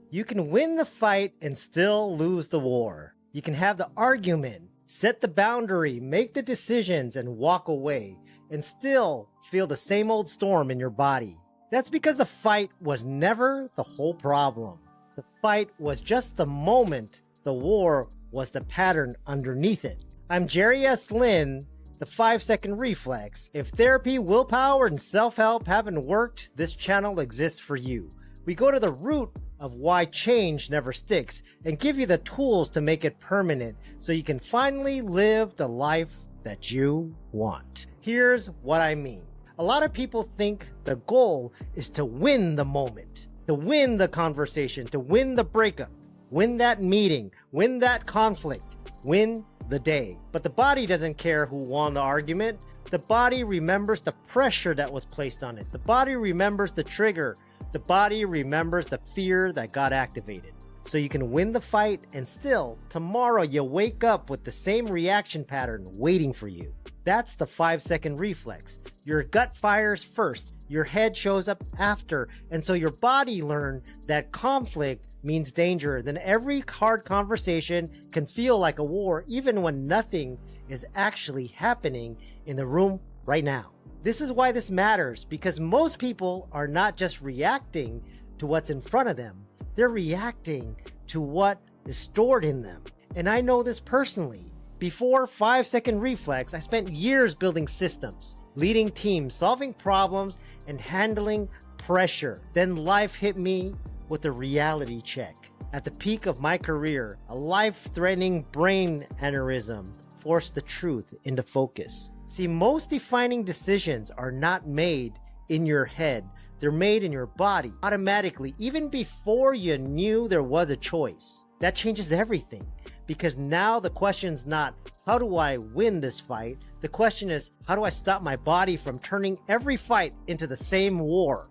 You can win the fight and still lose the war. You can have the argument, set the boundary, make the decisions, and walk away, and still feel the same old storm in your body. That's because the fight was never the whole problem. The fight was just the moment. The war was the pattern underneath it. I'm Jerry S. Lin, the 5-Second Reflex. If therapy, willpower, and self-help haven't worked, this channel exists for you. We go to the root of why change never sticks and give you the tools to make it permanent so you can finally live the life that you want. Here's what I mean. A lot of people think the goal is to win the moment, to win the conversation, to win the breakup, win that meeting, win that conflict, win the day. But the body doesn't care who won the argument. The body remembers the pressure that was placed on it. The body remembers the trigger. The body remembers the fear that got activated. So you can win the fight and still, tomorrow you wake up with the same reaction pattern waiting for you. That's the 5-second reflex. Your gut fires first, your head shows up after, and so your body learned that conflict means danger. Then every hard conversation can feel like a war even when nothing is actually happening in the room right now. This is why this matters, because most people are not just reacting to what's in front of them, they're reacting to what is stored in them. And I know this personally. Before 5-second reflex, I spent years building systems, leading teams, solving problems, and handling pressure. Then life hit me with a reality check. At the peak of my career, a life-threatening brain aneurysm forced the truth into focus. See, most defining decisions are not made in your head. They're made in your body automatically, even before you knew there was a choice. That changes everything, because now the question's not, how do I win this fight? The question is, how do I stop my body from turning every fight into the same war?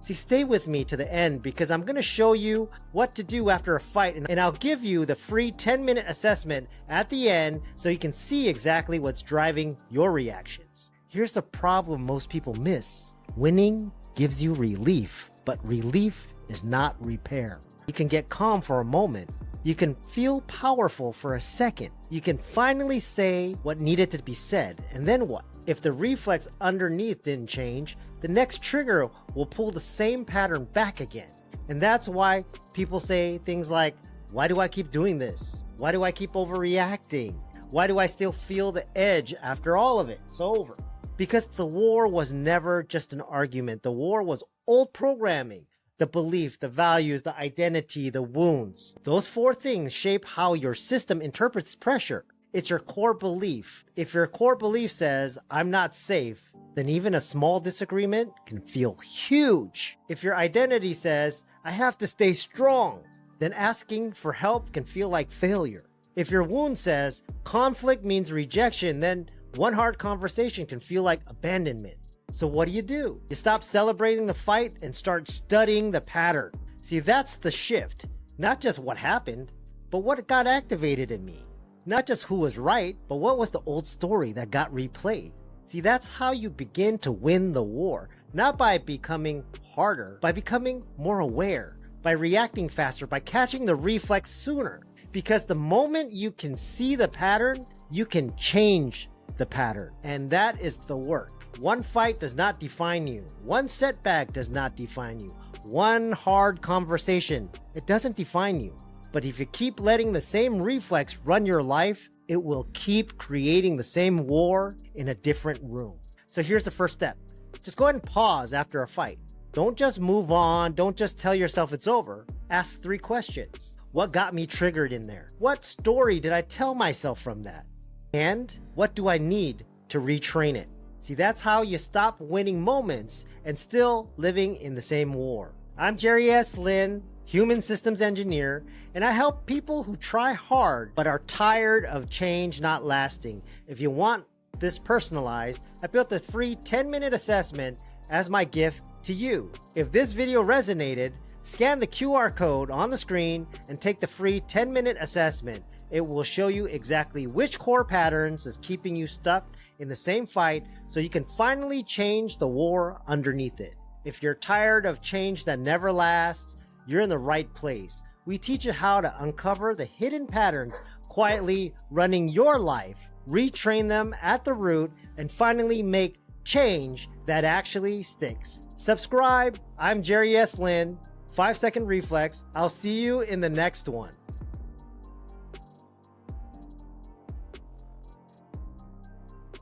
See, stay with me to the end, because I'm going to show you what to do after a fight, and I'll give you the free 10-minute assessment at the end so you can see exactly what's driving your reactions. Here's the problem most people miss. Winning gives you relief, but relief is not repair. You can get calm for a moment. You can feel powerful for a second. You can finally say what needed to be said, and then what? If the reflex underneath didn't change, the next trigger will pull the same pattern back again. And that's why people say things like, why do I keep doing this? Why do I keep overreacting? Why do I still feel the edge after all of it? It's over. Because the war was never just an argument. The war was old programming. The belief, the values, the identity, the wounds. Those four things shape how your system interprets pressure. It's your core belief. If your core belief says, I'm not safe, then even a small disagreement can feel huge. If your identity says, I have to stay strong, then asking for help can feel like failure. If your wound says, conflict means rejection, then one hard conversation can feel like abandonment. So what do? You stop celebrating the fight and start studying the pattern. See, that's the shift. Not just what happened, but what got activated in me. Not just who was right, but what was the old story that got replayed. See, that's how you begin to win the war. Not by becoming harder, by becoming more aware, by reacting faster, by catching the reflex sooner. Because the moment you can see the pattern, you can change the pattern. And that is the work. One fight does not define you. One setback does not define you. One hard conversation, it doesn't define you. But if you keep letting the same reflex run your life, it will keep creating the same war in a different room. So here's the first step. Just go ahead and pause after a fight. Don't just move on. Don't just tell yourself it's over. Ask 3 questions. What got me triggered in there? What story did I tell myself from that? And what do I need to retrain it? See, that's how you stop winning moments and still living in the same war. I'm Jerry S. Lin, human systems engineer, and I help people who try hard but are tired of change not lasting. If you want this personalized, I built a free 10-minute assessment as my gift to you. If this video resonated, scan the QR code on the screen and take the free 10-minute assessment. It will show you exactly which core patterns is keeping you stuck in the same fight so you can finally change the war underneath it. If you're tired of change that never lasts, you're in the right place. We teach you how to uncover the hidden patterns quietly running your life, retrain them at the root, and finally make change that actually sticks. Subscribe. I'm Jerry S. Lynn, 5-Second Reflex. I'll see you in the next one.